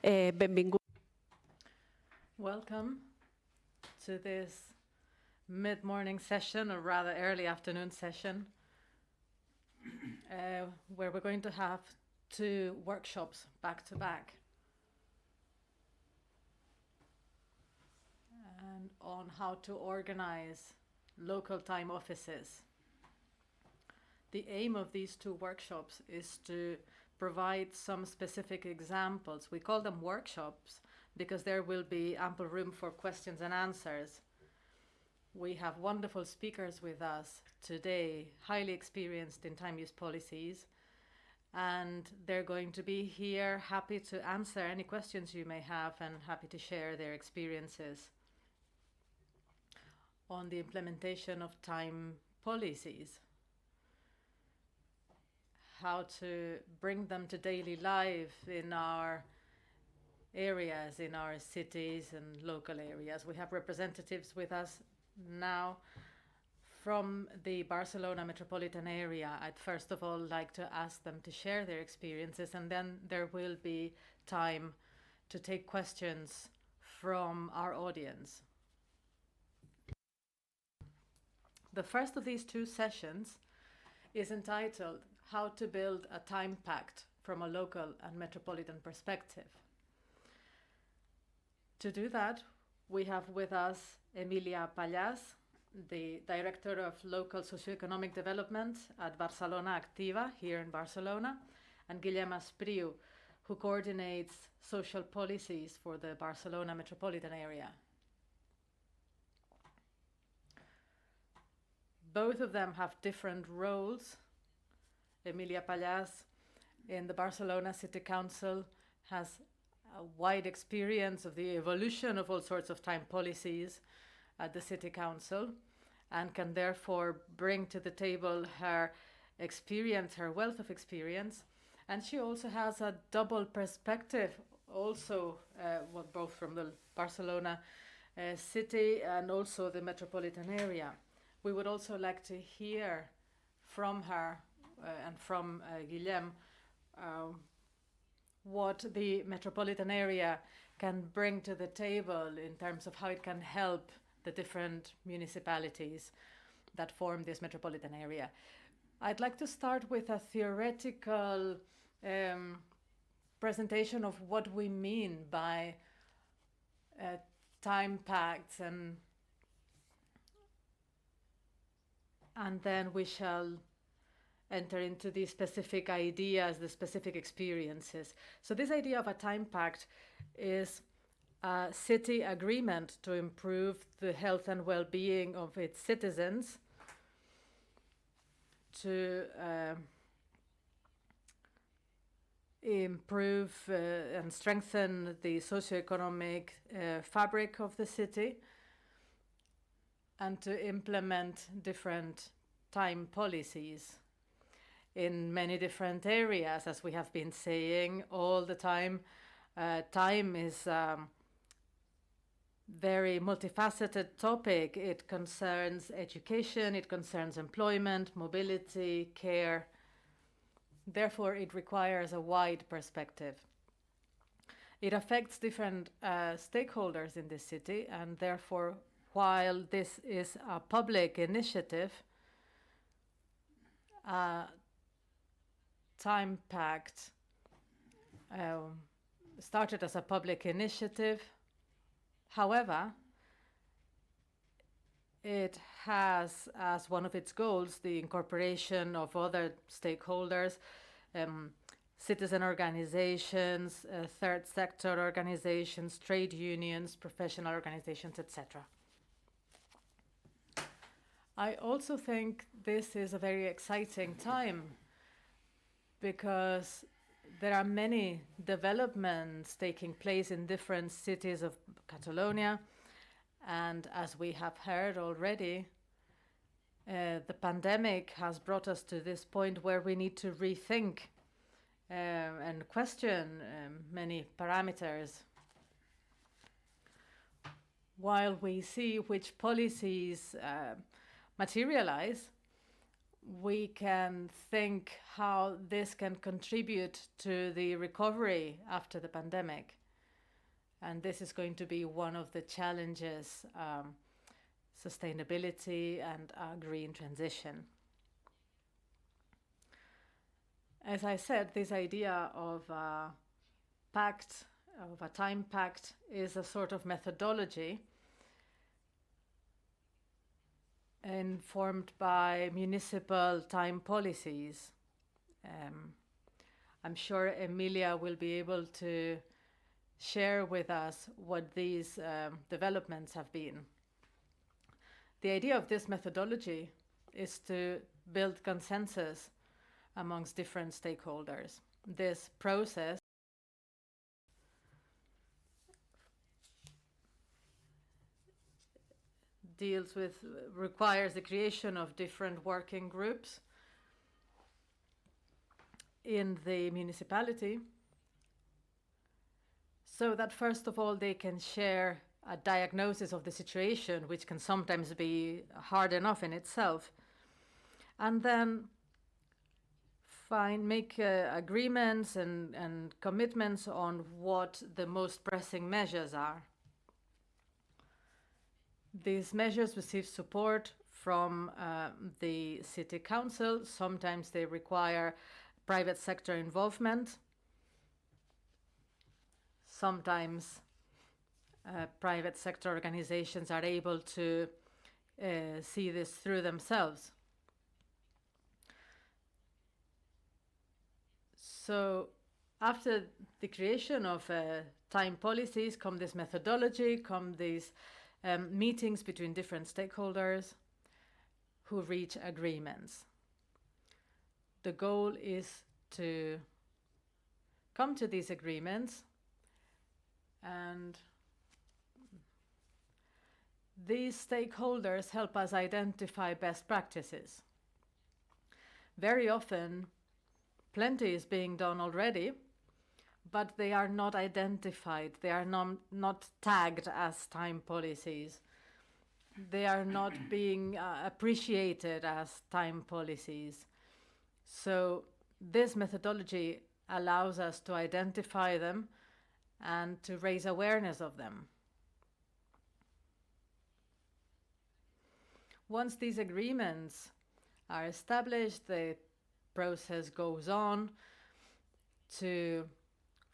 Benvingut. Welcome to this mid-morning session, or rather early afternoon session, where we're going to have two workshops back to back. And on how to organize local time offices. The aim of these two workshops is to provide some specific examples. We call them workshops because there will be ample room for questions and answers. We have wonderful speakers with us today, highly experienced in time use policies, and they're going to be here happy to answer any questions you may have and happy to share their experiences on the implementation of time policies, how to bring them to daily life in our areas, in our cities and local areas. We have representatives with us now from the Barcelona metropolitan area. I'd first of all like to ask them to share their experiences, and then there will be time to take questions from our audience. The first of these two sessions is entitled How to Build a Time Pact from a Local and Metropolitan Perspective. To do that, we have with us Emilia Pallàs, the Director of Local Socioeconomic Development at Barcelona Activa here in Barcelona, and Guillem Espriu, who coordinates social policies for the Barcelona metropolitan area. Both of them have different roles. Emilia Pallàs in the Barcelona City Council has a wide experience of the evolution of all sorts of time policies at the City Council, and can therefore bring to the table her experience, her wealth of experience. And she also has a double perspective, also both from the Barcelona city and also the metropolitan area. We would also like to hear from her and from Guillem what the metropolitan area can bring to the table in terms of how it can help the different municipalities that form this metropolitan area. I'd like to start with a theoretical presentation of what we mean by time pacts, and then we shall enter into the specific ideas, the specific experiences. So this idea of a time pact is a city agreement to improve the health and well-being of its citizens, to improve and strengthen the socioeconomic fabric of the city, and to implement different time policies in many different areas. As we have been saying all the time, time is a very multifaceted topic. It concerns education, it concerns employment, mobility, care. Therefore, it requires a wide perspective. It affects different stakeholders in the city, and therefore, while this is a public initiative, Time Pact started as a public initiative. However, it has as one of its goals the incorporation of other stakeholders, citizen organizations, third sector organizations, trade unions, professional organizations, etc. I also think this is a very exciting time because there are many developments taking place in different cities of Catalonia. And as we have heard already, the pandemic has brought us to this point where we need to rethink and question many parameters. While we see which policies materialize, we can think how this can contribute to the recovery after the pandemic. And this is going to be one of the challenges, sustainability and green transition. As I said, this idea of a pact, of a time pact, is a sort of methodology informed by municipal time policies. I'm sure Emilia will be able to share with us what these developments have been. The idea of this methodology is to build consensus amongst different stakeholders. This process requires the creation of different working groups in the municipality, so that first of all they can share a diagnosis of the situation, which can sometimes be hard enough in itself, and then make agreements and commitments on what the most pressing measures are. These measures receive support from the city council. Sometimes they require private sector involvement. Sometimes private sector organizations are able to see this through themselves. So after the creation of time policies come this methodology, come these meetings between different stakeholders who reach agreements. The goal is to come to these agreements, and these stakeholders help us identify best practices. Very often, plenty is being done already, but they are not identified. They are not tagged as time policies. They are not being appreciated as time policies. So this methodology allows us to identify them and to raise awareness of them. Once these agreements are established, the process goes on to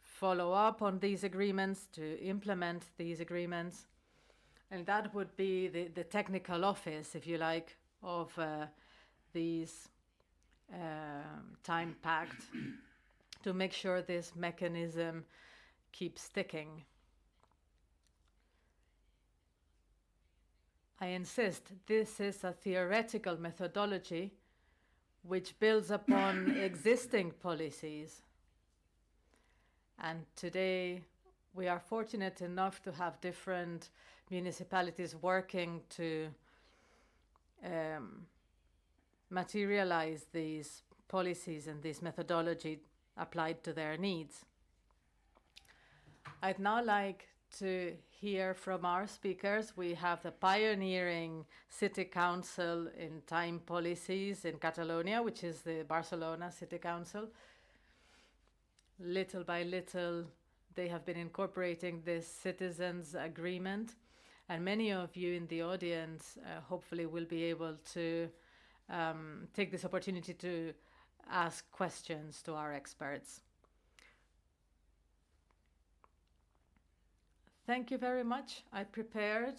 follow up on these agreements, to implement these agreements. And that would be the technical office, if you like, of these Time Pact, to make sure this mechanism keeps sticking. I insist, this is a theoretical methodology which builds upon existing policies. And today we are fortunate enough to have different municipalities working to materialize these policies and this methodology applied to their needs. I'd now like to hear from our speakers. We have the pioneering city council in time policies in Catalonia, which is the Barcelona City Council. Little by little, they have been incorporating this citizens' agreement, and many of you in the audience hopefully will be able to take this opportunity to ask questions to our experts. Thank you very much. I prepared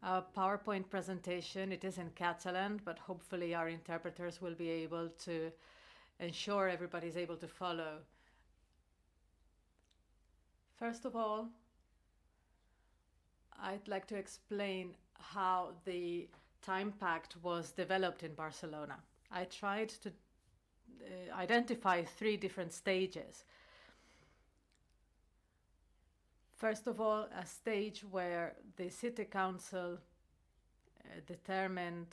a PowerPoint presentation. It is in Catalan, but hopefully our interpreters will be able to ensure everybody's able to follow. First of all, I'd like to explain how the Time Pact was developed in Barcelona. I tried to identify 3 different stages. First of all, a stage where the city council determined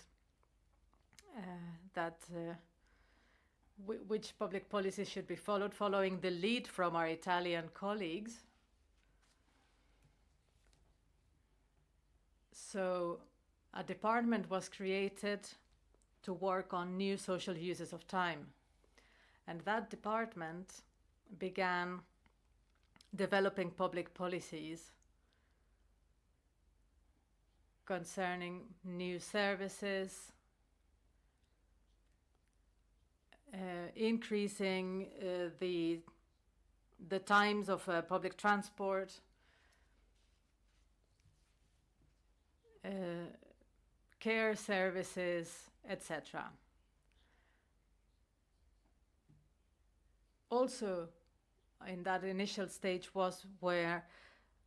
that which public policies should be followed, following the lead from our Italian colleagues. So a department was created to work on new social uses of time. And that department began developing public policies concerning new services, increasing the times of public transport, care services, etc. Also, in that initial stage was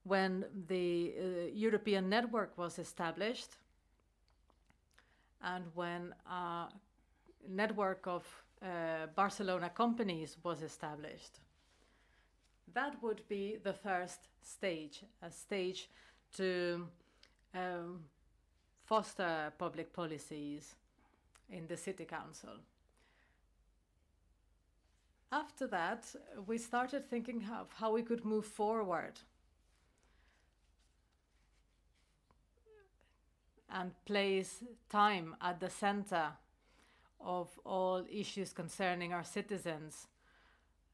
when the European network was established, and when a network of Barcelona companies was established. That would be the first stage, a stage to foster public policies in the city council. After that, we started thinking of how we could move forward and place time at the center of all issues concerning our citizens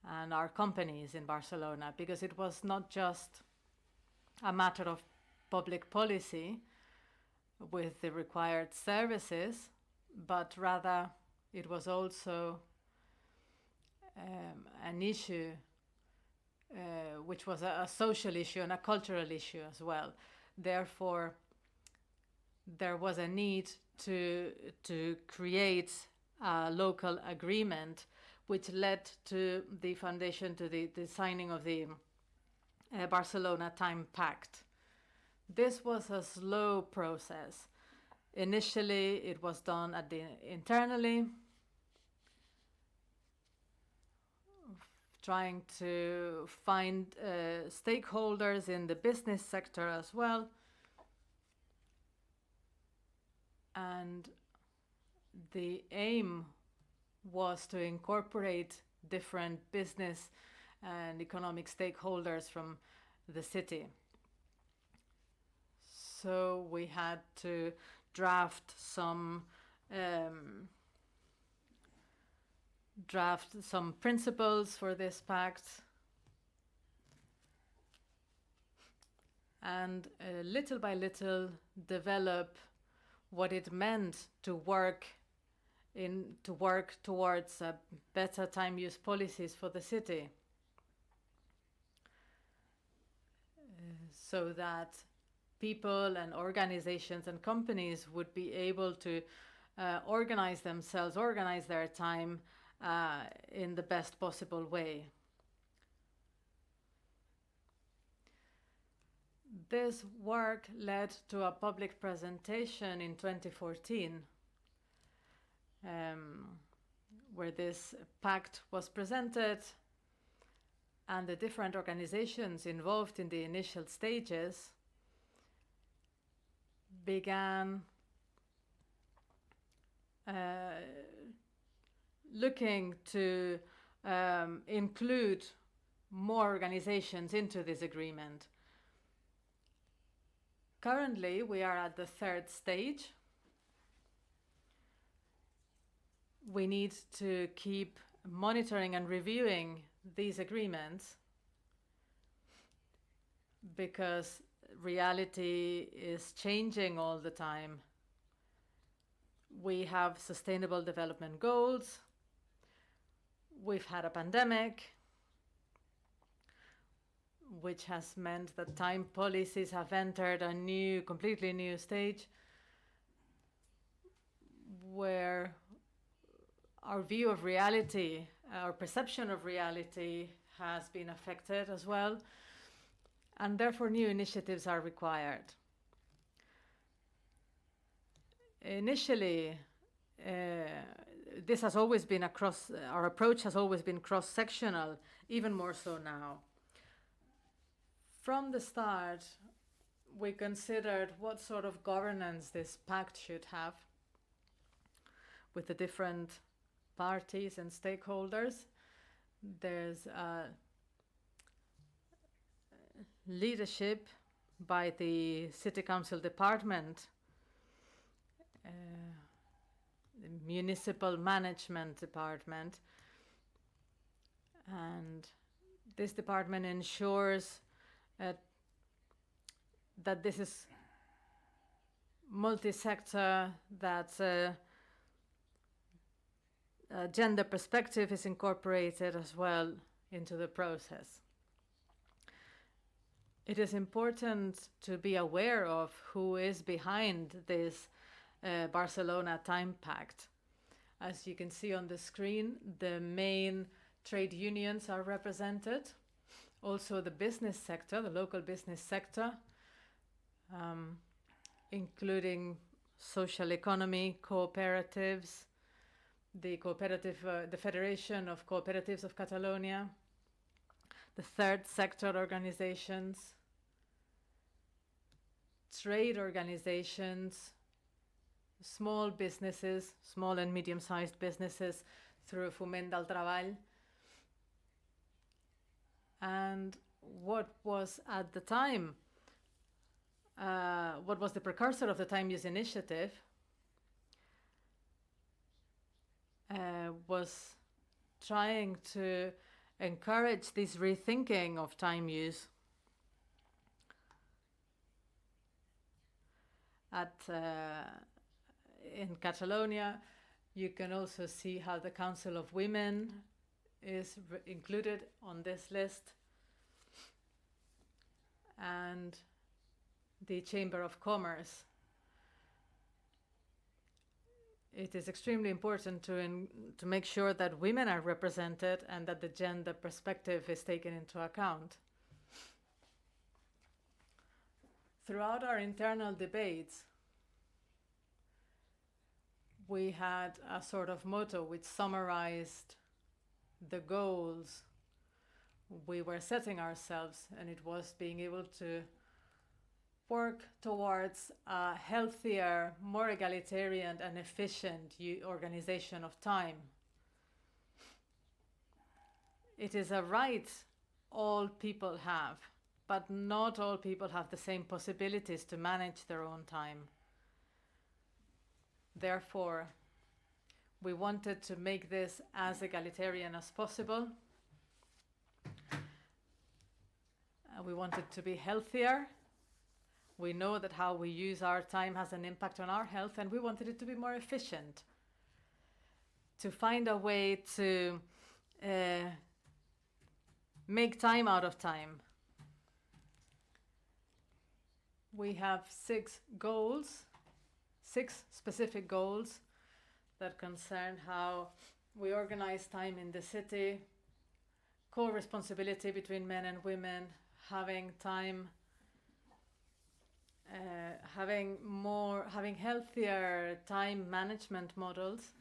and our companies in Barcelona, because it was not just a matter of public policy with the required services, but rather it was also an issue which was a social issue and a cultural issue as well. Therefore, there was a need to create a local agreement, which led to the foundation, to the signing of the Barcelona Time Pact. This was a slow process. Initially, it was done internally, trying to find stakeholders in the business sector as well. And the aim was to incorporate different business and economic stakeholders from the city. So we had to draft some principles for this pact, and little by little develop what it meant to work towards better time use policies for the city, so that people and organizations and companies would be able to organize themselves, organize their time in the best possible way. This work led to a public presentation in 2014, where this pact was presented, and the different organizations involved in the initial stages began looking to include more organizations into this agreement. Currently, we are at the third stage. We need to keep monitoring and reviewing these agreements, because reality is changing all the time. We have sustainable development goals. We've had a pandemic, which has meant that time policies have entered a completely new stage, where our view of reality, our perception of reality has been affected as well, and therefore new initiatives are required. Initially, this has always been our approach has always been cross-sectional, even more so now. From the start, we considered what sort of governance this pact should have with the different parties and stakeholders. There's leadership by the City Council department, the Municipal Management Department, and This department ensures that this is multi-sector, that gender perspective is incorporated as well into the process. It is important to be aware of who is behind this Barcelona Time Pact. As you can see on the screen, the main trade unions are represented. Also the business sector, the local business sector, including social economy, cooperatives, the Federation of Cooperatives of Catalonia, the third sector organizations, trade organizations, small businesses, small and medium-sized businesses through Foment del Treball. And what was at the time, what was the precursor of the Time Use Initiative was trying to encourage this rethinking of time use in Catalonia. You can also see how the Council of Women is included on this list, and the Chamber of Commerce. It is extremely important to make sure that women are represented and that the gender perspective is taken into account. Throughout our internal debates, we had a sort of motto which summarized the goals we were setting ourselves, and it was being able to work towards a healthier, more egalitarian and efficient organization of time. It is a right all people have, but not all people have the same possibilities to manage their own time. Therefore, we wanted to make this as egalitarian as possible. We wanted to be healthier. We know that how we use our time has an impact on our health, and we wanted it to be more efficient, to find a way to make time out of time. We have 6 goals, 6 specific goals that concern how we organize time in the city, co-responsibility between men and women, having time, having healthier time management models,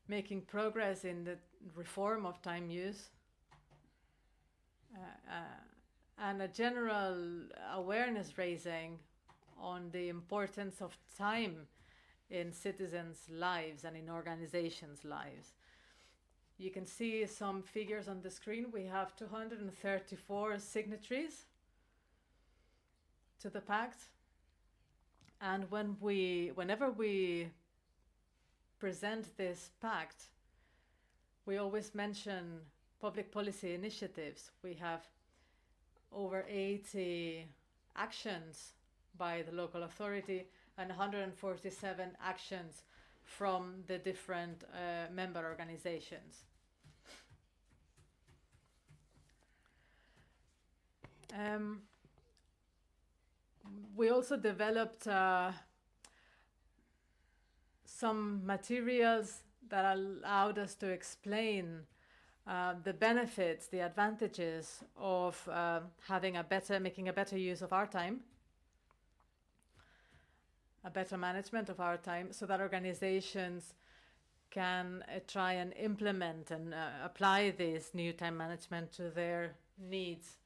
making progress in the reform of time use, and a general awareness raising on the importance of time in citizens' lives and in organizations' lives. You can see some figures on the screen. We have 234 signatories to the pact, and whenever we present this pact, we always mention public policy initiatives. We have over 80 actions by the local authority and 147 actions from the different member organizations. We also developed some materials that allowed us to explain the benefits, the advantages of making a better use of our time, a better management of our time, so that organizations can try and implement and apply this new time management to their needs.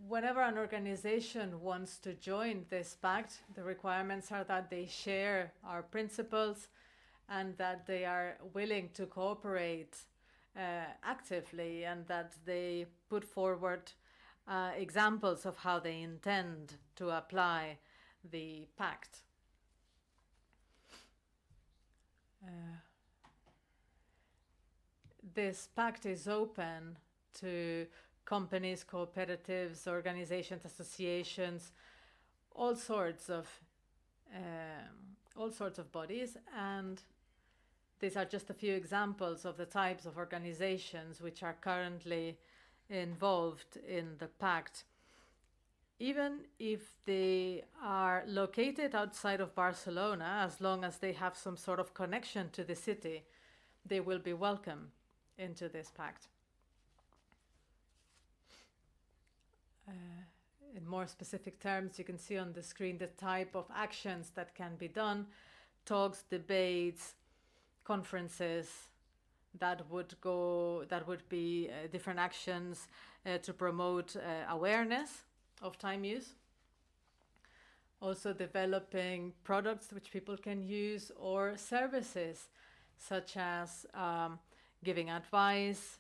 Whenever an organization wants to join this pact, the requirements are that they share our principles and that they are willing to cooperate actively, and that they put forward examples of how they intend to apply the pact. this pact is open to companies, cooperatives, organizations, associations, all sorts of bodies, and these are just a few examples of the types of organizations which are currently involved in the pact. Even if they are located outside of Barcelona, as long as they have some sort of connection to the city, they will be welcome into this pact. In more specific terms, you can see on the screen the type of actions that can be done: talks, debates, conferences. That would be different actions to promote awareness of time use. Also developing products which people can use, or services such as giving advice,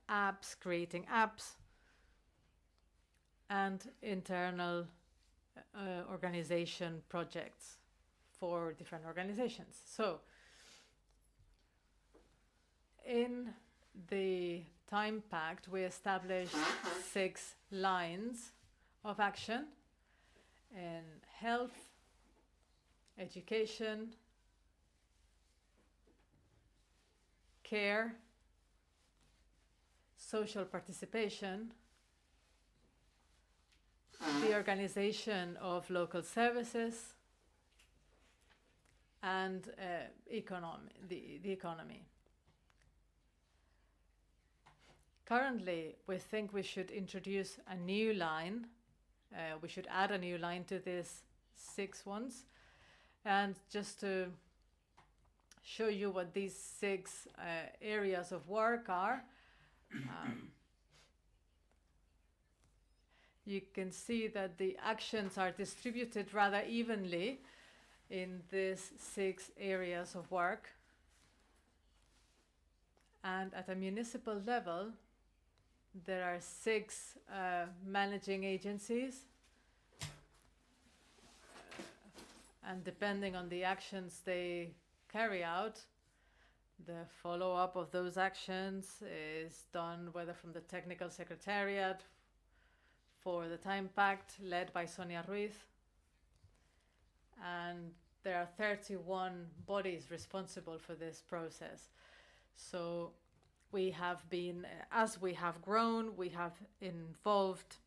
apps, creating apps, and internal organization projects for different organizations. So in the Time Pact, we established 6 lines of action in health, education, care, social participation, the organization of local services, and the economy. Currently, we think we should introduce a new line. We should add a new line to these 6 ones. And just to show you what these 6 areas of work are, you can see that the actions are distributed rather evenly in these 6 areas of work. And at a municipal level, there are 6 managing agencies. And depending on the actions they carry out, the follow-up of those actions is done whether from the technical secretariat for the Time Pact, led by Sonia Ruiz. And there are 31 bodies responsible for this process. So we have been, as we have grown, we have involved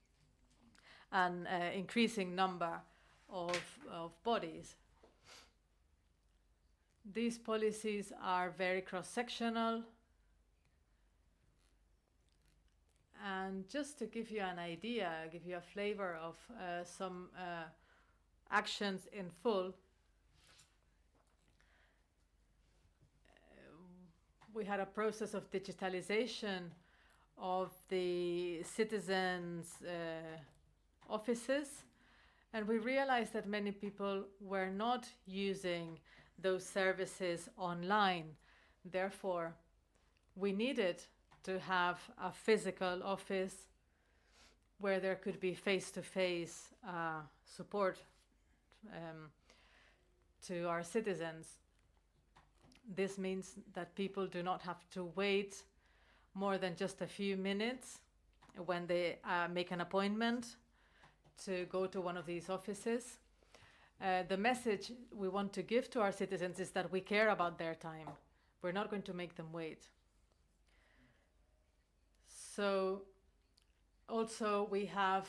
an increasing number of bodies. These policies are very cross-sectional. And just to give you an idea, give you a flavor of some actions in full, we had a process of digitalization of the citizens' offices, and we realized that many people were not using those services online. Therefore, we needed to have a physical office where there could be face-to-face support to our citizens. This means that people do not have to wait more than just a few minutes when they make an appointment to go to one of these offices. The message we want to give to our citizens is that we care about their time. We're not going to make them wait. So also we have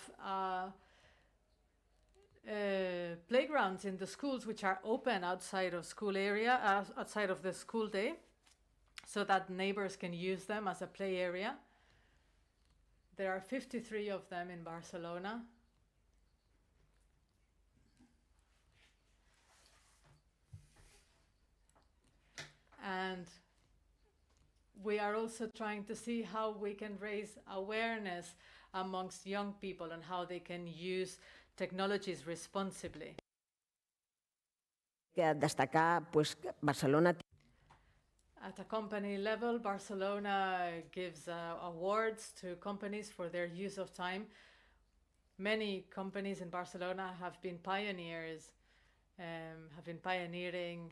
playgrounds in the schools which are open outside of school area, outside of the school day, so that neighbors can use them as a play area. There are 53 of them in Barcelona. And we are also trying to see how we can raise awareness amongst young people and how they can use technologies responsibly. Destacar, pues, Barcelona. At a company level, Barcelona gives awards to companies for their use of time. Many companies in Barcelona have been pioneers, pioneering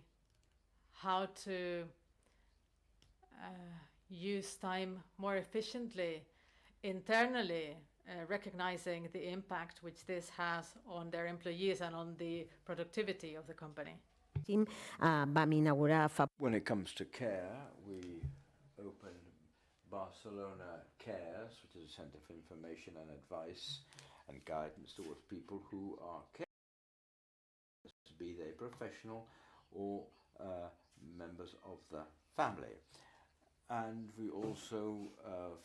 how to use time more efficiently internally, recognizing the impact which this has on their employees and on the productivity of the company. Vam inaugurar fa When it comes to care, we opened Barcelona Cares, which is a center for information and advice and guidance towards people who are carers, be they professional or members of the family. And we also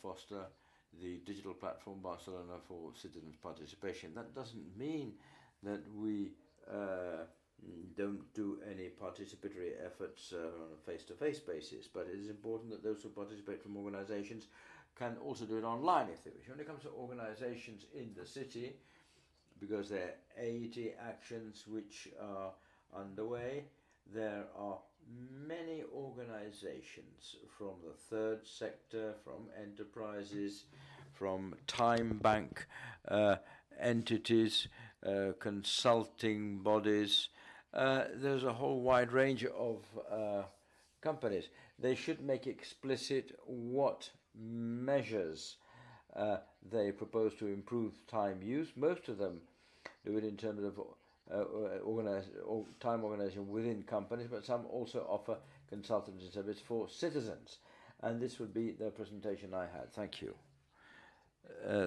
foster the digital platform Barcelona for citizens' participation. That doesn't mean that we don't do any participatory efforts on a face-to-face basis, but it is important that those who participate from organizations can also do it online if they wish. When it comes to organizations in the city, because there are 80 actions which are underway, there are many organizations from the third sector, from enterprises, from time bank entities, consulting bodies. There's a whole wide range of companies. They should make explicit what measures they propose to improve time use. Most of them do it in terms of time organization within companies, but some also offer consultancy service for citizens. And this would be the presentation I had. Thank you.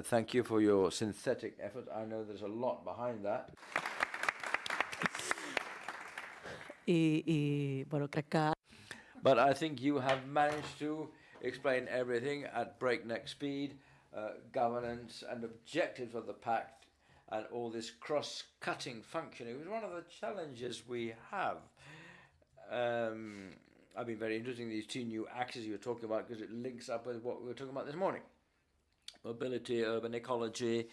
Thank you for your synthetic effort. I know there's a lot behind that. But I think you have managed to explain everything at breakneck speed, governance and objectives of the pact, and all this cross-cutting functioning. It was one of the challenges we have. I've been very interested in these two new axes you were talking about because it links up with what we were talking about this morning. Mobility, urban ecology,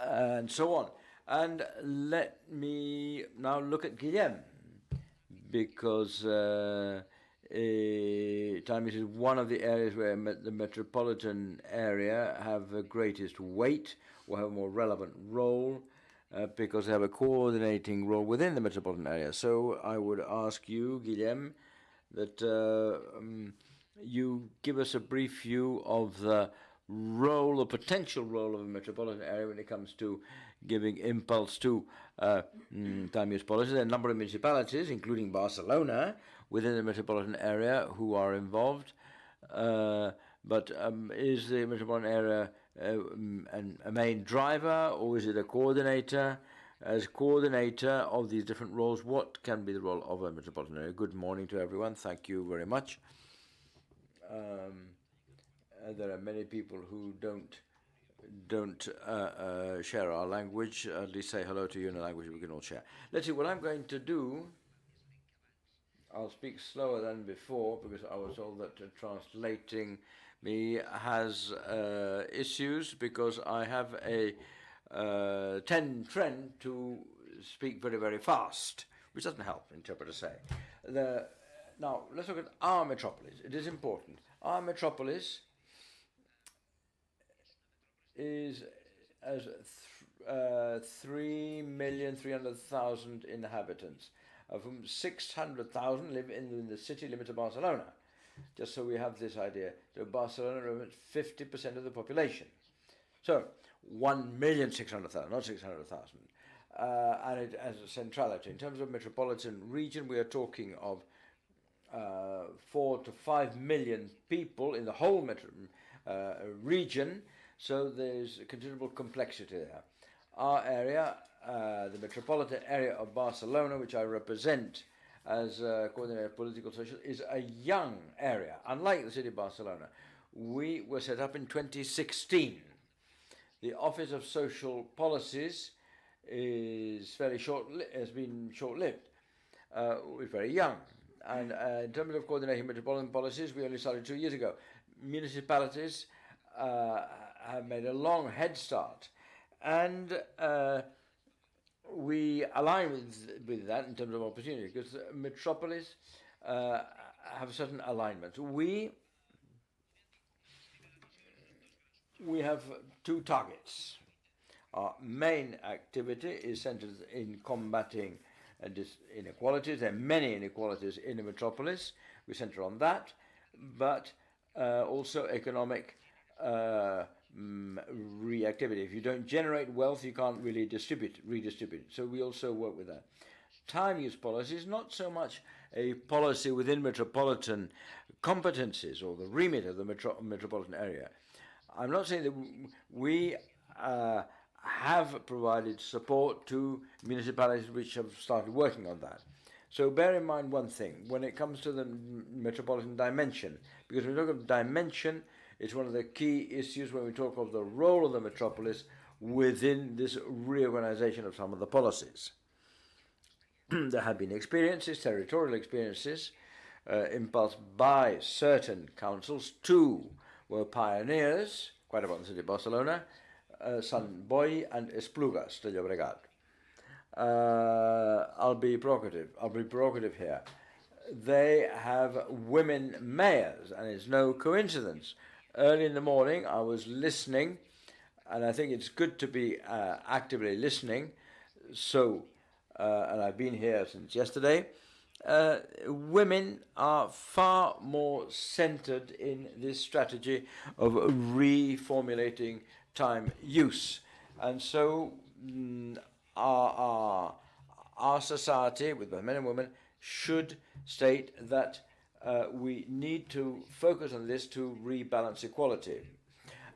and so on. And let me now look at Guillaume, because time is one of the areas where the metropolitan area have the greatest weight, or have a more relevant role, because they have a coordinating role within the metropolitan area. So I would ask you, Guillaume, that you give us a brief view of the role, or potential role, of a metropolitan area when it comes to giving impulse to time use policy. There are a number of municipalities, including Barcelona, within the metropolitan area who are involved. But is the metropolitan area a main driver, or is it a coordinator? As coordinator of these different roles, what can be the role of a metropolitan area? Good morning to everyone. Thank you very much. There are many people who don't share our language. At least say hello to you in a language we can all share. Let's see what I'm going to do. I'll speak slower than before because I was told that translating me has issues, because I have a trend to speak very, very fast, which doesn't help, interpreters say. Now, let's look at our metropolis. It is important. Our metropolis has 3,300,000 inhabitants, of whom 600,000 live in the city limits of Barcelona. Just so we have this idea. So Barcelona represents 50% of the population. So 1,600,000, not 600,000. And it has a centrality. In terms of metropolitan region, we are talking of 4 to 5 million people in the whole region. So there's a considerable complexity there. Our area, the metropolitan area of Barcelona, which I represent as coordinator of political social, is a young area, unlike the city of Barcelona. We were set up in 2016. The Office of Social Policies is has been short-lived. We're very young. And in terms of coordinating metropolitan policies, we only started 2 years ago. Municipalities have made a long head start, and we align with that in terms of opportunity, because metropolis have certain alignments. We have two targets. Our main activity is centered in combating inequalities. There are many inequalities in the metropolis. We center on that, but also economic reactivity. If you don't generate wealth, you can't really redistribute. So we also work with that. Time use policy is not so much a policy within metropolitan competencies or the remit of the metropolitan area. I'm not saying that we have provided support to municipalities which have started working on that. So bear in mind one thing when it comes to the metropolitan dimension, because when we talk of dimension, it's one of the key issues when we talk of the role of the metropolis within this reorganization of some of the policies. There have been experiences, territorial experiences, impulsed by certain councils. Two were pioneers, quite about the city of Barcelona, Sant Boi and Esplugues de Llobregat. I'll be provocative here. They have women mayors, and it's no coincidence. Early in the morning, I was listening, and I think it's good to be actively listening. So, and I've been here since yesterday. Women are far more centered in this strategy of reformulating time use, and so our society, with both men and women, should state that we need to focus on this to rebalance equality.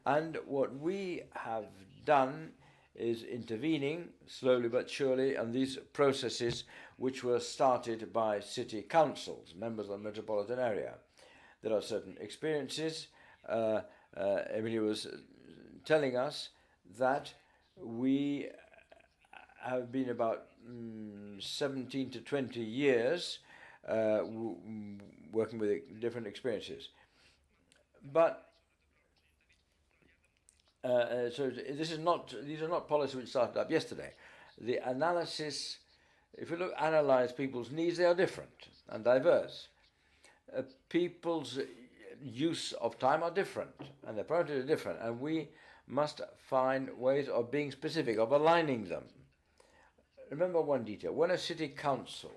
And what we have done is intervening slowly but surely on these processes which were started by city councils, members of the metropolitan area. There are certain experiences. Emily was telling us that we have been about 17 to 20 years working with different experiences. But so these are not policies which started up yesterday. The analysis, if you analyze people's needs, they are different and diverse. People's use of time are different, and their priorities are different, and we must find ways of being specific, of aligning them. Remember one detail: when a city council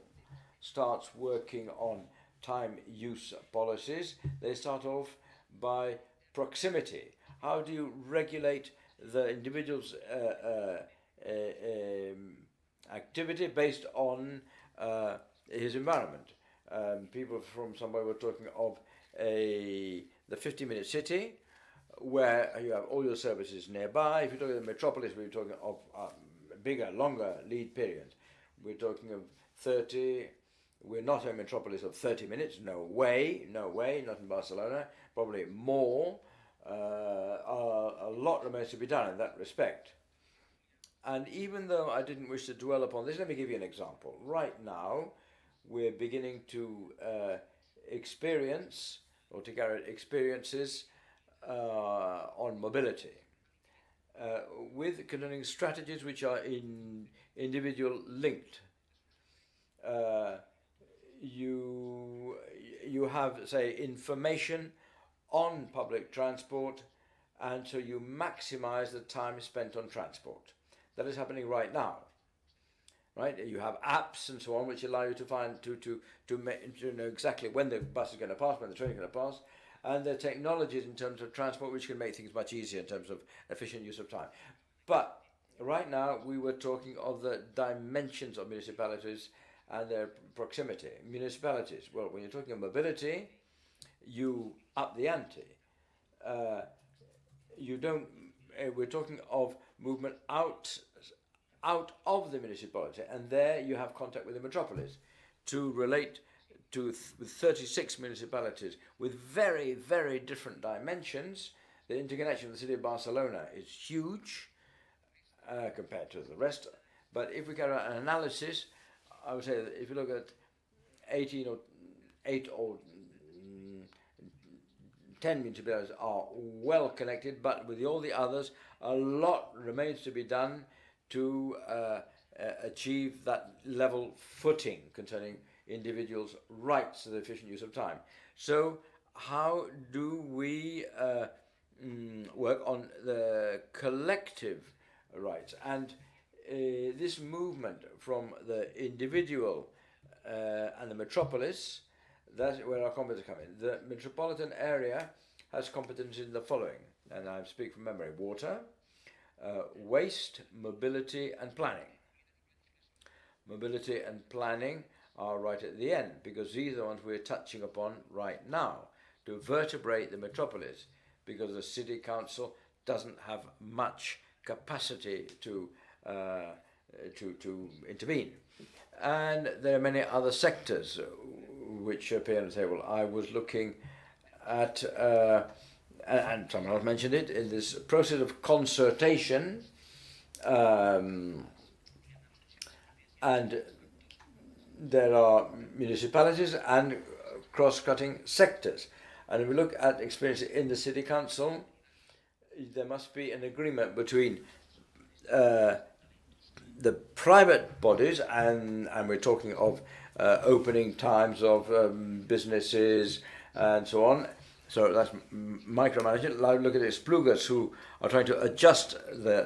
starts working on time use policies, they start off by proximity. How do you regulate the individual's activity based on his environment? People from somewhere were talking of the 50-minute city, where you have all your services nearby. If you're talking of the metropolis, we're talking of bigger, longer lead periods. We're talking of 30. We're not a metropolis of 30 minutes. No way, not in Barcelona. Probably more. A lot remains to be done in that respect. And even though I didn't wish to dwell upon this, let me give you an example. Right now, we're beginning to experience or to carry experiences on mobility with concerning strategies which are individual linked. You have, say, information on public transport, and so you maximize the time spent on transport. That is happening right now. Right? You have apps and so on which allow you to find to know exactly when the bus is going to pass, when the train is going to pass, and the technologies in terms of transport which can make things much easier in terms of efficient use of time. But right now we were talking of the dimensions of municipalities and their proximity. Municipalities, well, when you're talking of mobility, you up the ante. We're talking of movement out of the municipality, and there you have contact with the metropolis to relate to with 36 municipalities with very, very different dimensions. The interconnection of the city of Barcelona is huge compared to the rest. But if we carry out an analysis, I would say that if you look at 8 or 10 municipalities are well connected, but with all the others, a lot remains to be done to achieve that level footing concerning individuals' rights to the efficient use of time. So how do we work on the collective rights? And this movement from the individual and the metropolis, that's where our competence come in. The metropolitan area has competence in the following, and I speak from memory: water, waste, mobility, and planning. Mobility and planning are right at the end, because these are the ones we're touching upon right now to vertebrate the metropolis, because the city council doesn't have much capacity to intervene. And there are many other sectors which appear on the table. I was looking at, and someone else mentioned it, in this process of concertation, and there are municipalities and cross-cutting sectors. And if we look at experience in the city council, there must be an agreement between the private bodies, and we're talking of opening times of businesses and so on. So that's micromanagement. Look at the Splugers who are trying to adjust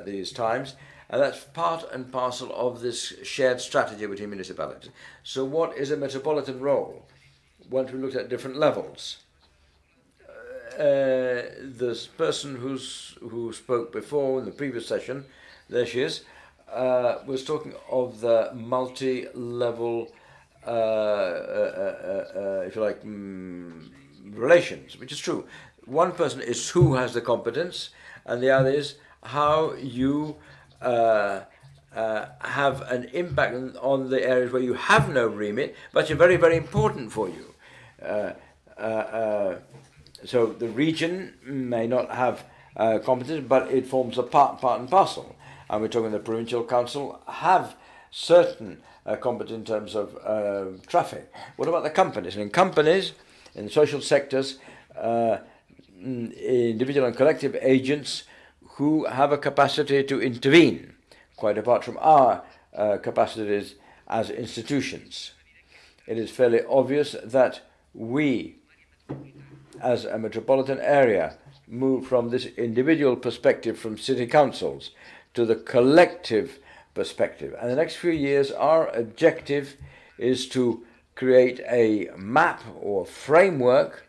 these times, and that's part and parcel of this shared strategy between municipalities. So what is a metropolitan role? Once we looked at different levels. This person who spoke before in the previous session, there she is, was talking of the multi-level, if you like, relations, which is true. One person is who has the competence, and the other is how you have an impact on the areas where you have no remit, but are very, very important for you. So the region may not have competence, but it forms a part and parcel. And we're talking the provincial council have certain competence in terms of traffic. What about the companies? And in companies, in social sectors, individual and collective agents who have a capacity to intervene, quite apart from our capacities as institutions. It is fairly obvious that we, as a metropolitan area, move from this individual perspective from city councils to the collective perspective. And the next few years, our objective is to create a map or framework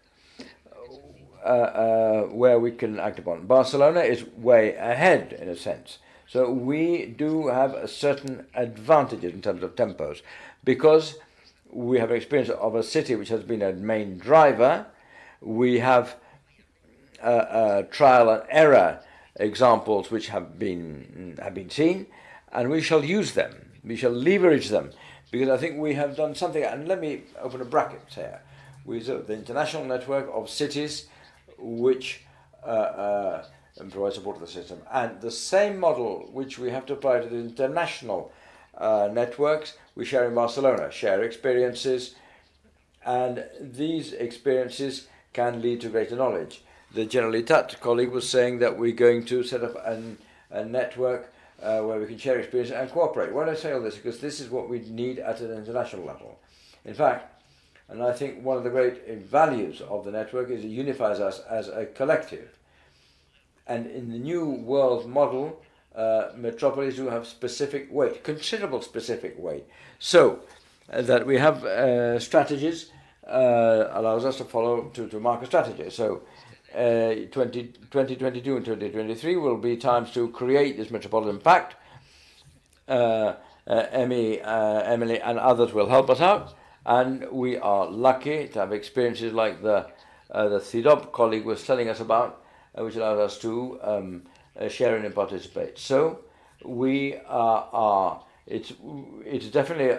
where we can act upon. Barcelona is way ahead, in a sense. So we do have a certain advantages in terms of tempos, because we have experience of a city which has been a main driver. We have trial and error examples which have been seen, and we shall use them. We shall leverage them, because I think we have done something. And let me open a bracket here. We have the international network of cities which provide support to the system, and the same model which we have to apply to the international networks we share in Barcelona, share experiences, and these experiences can lead to greater knowledge. The Generalitat colleague was saying that we're going to set up a network where we can share experience and cooperate. Why do I say all this? Because this is what we need at an international level. In fact, and I think one of the great values of the network is it unifies us as a collective. And in the new world model, metropolis do have specific weight, considerable specific weight. So that we have strategies allows us to follow, to mark a strategy. So 2022 and 2023 will be times to create this Metropolitan Pact. Emily and others will help us out, and we are lucky to have experiences like the CIDOB colleague was telling us about, which allows us to share and participate. So we are it's definitely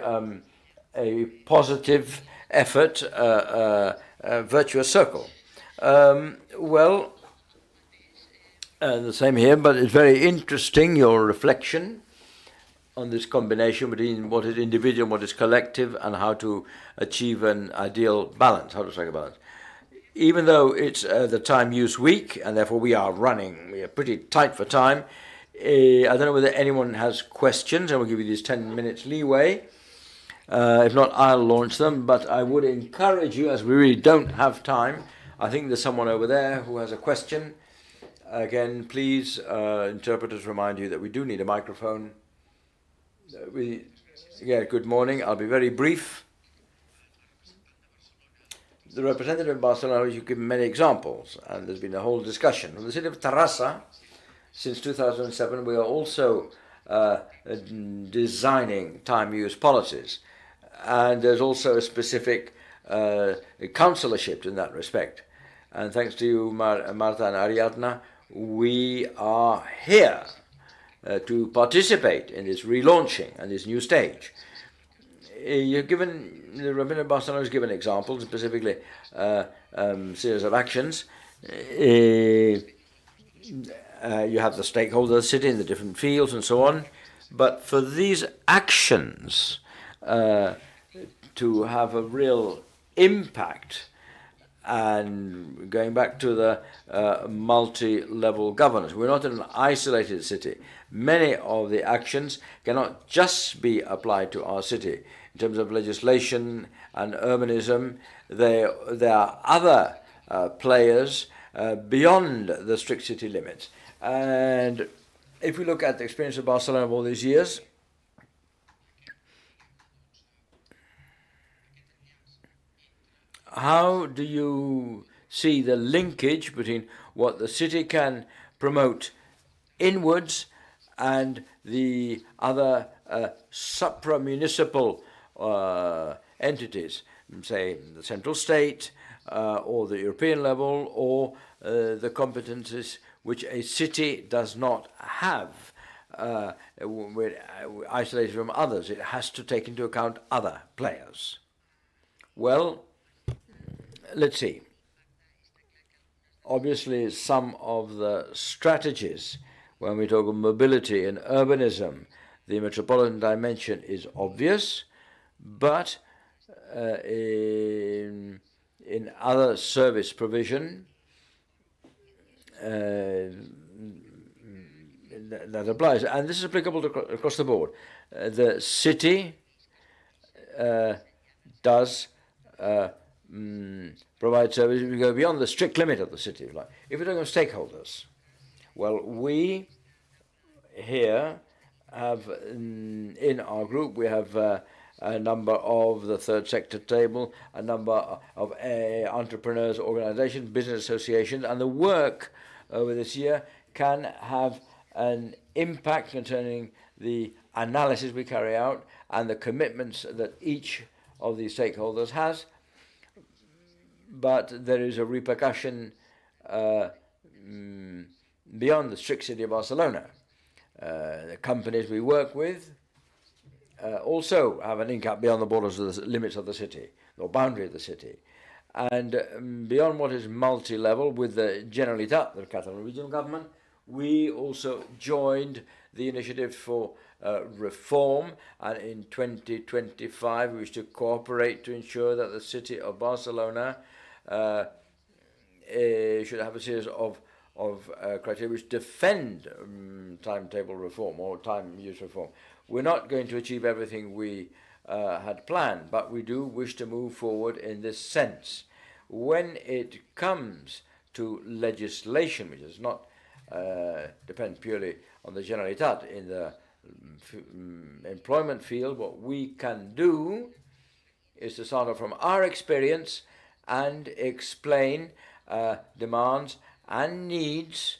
a positive effort, a virtuous circle. The same here, but it's very interesting, your reflection on this combination between what is individual and what is collective, and how to achieve an ideal balance, how to strike a balance. Even though it's the time use week, and therefore we are pretty tight for time, I don't know whether anyone has questions, and we'll give you these 10 minutes leeway. If not, I'll launch them, but I would encourage you, as we really don't have time. I think there's someone over there who has a question. Again, please, interpreters remind you that we do need a microphone. Good morning. I'll be very brief. the representative of Barcelona, you've given many examples, and there's been a whole discussion. In the city of Terrassa, since 2007, we are also designing time use policies, and there's also a specific councillorship in that respect. And thanks to you, Marta and Ariadna, we are here to participate in this relaunching and this new stage. You've given, the Representative of Barcelona has given examples, specifically series of actions. You have the stakeholder city in the different fields and so on. But for these actions to have a real impact, and going back to the multi-level governance, we're not in an isolated city. Many of the actions cannot just be applied to our city. In terms of legislation and urbanism, there are other players beyond the strict city limits. And if we look at the experience of Barcelona of all these years, how do you see the linkage between what the city can promote inwards and the other supra-municipal entities, say the central state or the European level, or the competences which a city does not have, isolated from others? It has to take into account other players. Well, let's see. Obviously, some of the strategies, when we talk of mobility and urbanism, the metropolitan dimension is obvious, but in other service provision, that applies. And this is applicable across the board. The city does provide services. We go beyond the strict limit of the city. Like if we're talking of stakeholders, well, we here have in our group we have a number of the third sector table, a number of entrepreneurs, organizations, business associations, and the work over this year can have an impact concerning the analysis we carry out and the commitments that each of these stakeholders has. But there is a repercussion beyond the strict city of Barcelona. The companies we work with also have an impact beyond the borders of the limits of the city, or boundary of the city. And beyond what is multi-level, with the Generalitat, the Catalonia regional government, we also joined the initiative for reform, and in 2025 we wish to cooperate to ensure that the city of Barcelona should have a series of criteria which defend timetable reform or time use reform. We're not going to achieve everything we had planned, but we do wish to move forward in this sense. When it comes to legislation, which does not depend purely on the Generalitat, in the employment field, what we can do is to start off from our experience and explain demands and needs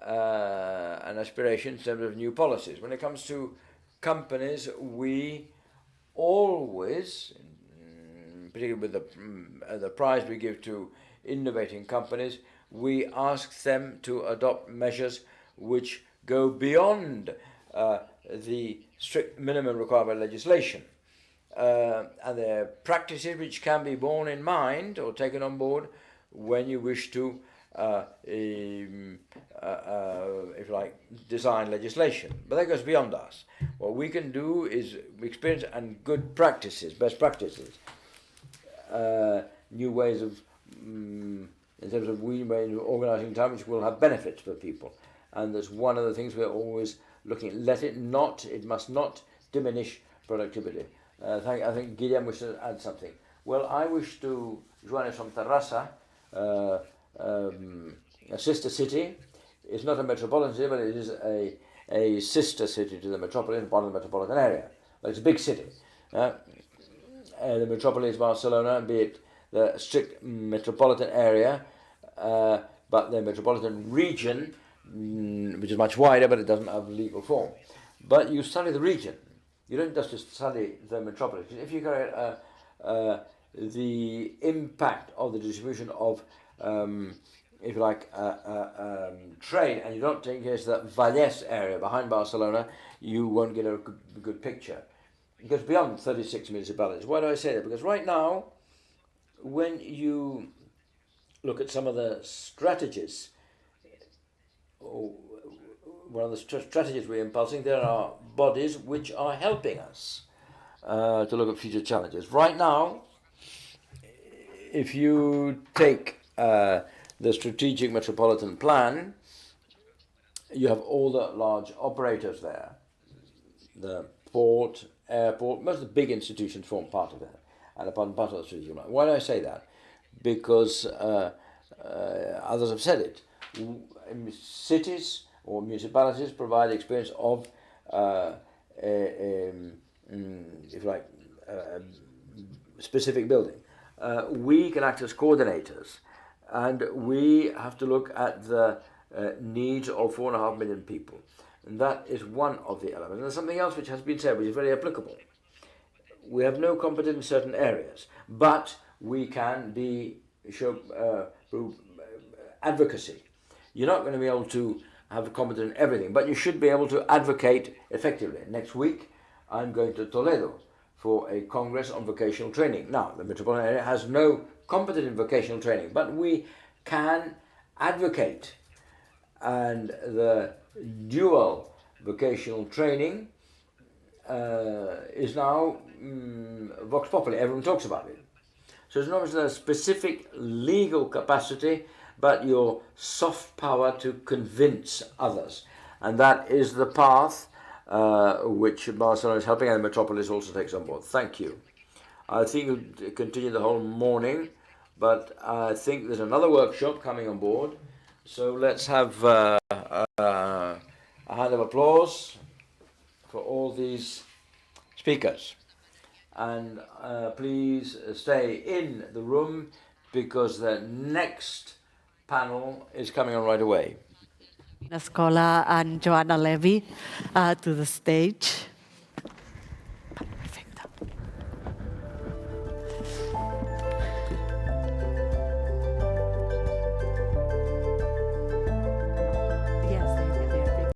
and aspirations in terms of new policies. When it comes to companies, we always, particularly with the prize we give to innovating companies, we ask them to adopt measures which go beyond the strict minimum required by legislation. And there are practices which can be borne in mind or taken on board when you wish to, if you like, design legislation. But that goes beyond us. What we can do is experience and good practices, best practices, new ways of, in terms of ways of organising time, which will have benefits for people. And that's one of the things we're always looking at. It must not diminish productivity. I think Guillaume wishes to add something. Well, I wish to join us from Terrassa, a sister city. It's not a metropolitan city, but it is a sister city to the metropolitan, part of the metropolitan area. But it's a big city. The metropolis Barcelona, be it the strict metropolitan area, but the metropolitan region, which is much wider, but it doesn't have legal form. But you study the region. You don't just study the metropolis. If you carry the impact of the distribution of, if you like, trade, and you don't take case of that Valles area behind Barcelona, you won't get a good picture. It goes beyond 36 municipalities. Why do I say that? Because right now, when you look at some of the strategies, one of the strategies we're impulsing, there are bodies which are helping us to look at future challenges. Right now, if you take the strategic metropolitan plan, you have all the large operators there. The port, airport, most of the big institutions form part of it, and a part of the strategic plan. Why do I say that? Because others have said it. Cities or municipalities provide experience of, if you like, specific building. We can act as coordinators, and we have to look at the needs of 4.5 million people. And that is one of the elements. And there's something else which has been said, which is very applicable. We have no competence in certain areas, but we can show advocacy. You're not going to be able to have competence in everything, but you should be able to advocate effectively. Next week, I'm going to Toledo for a Congress on vocational training. Now, the metropolitan area has no competence in vocational training, but we can advocate. And the dual vocational training is now vox populi. Everyone talks about it. So it's not just a specific legal capacity, but your soft power to convince others. And that is the path which Barcelona is helping, and the metropolis also takes on board. Thank you. I think we'll continue the whole morning, but I think there's another workshop coming on board. So let's have a hand of applause for all these speakers. And please stay in the room because the next panel is coming on right away. Escola and Joanna Levy to the stage.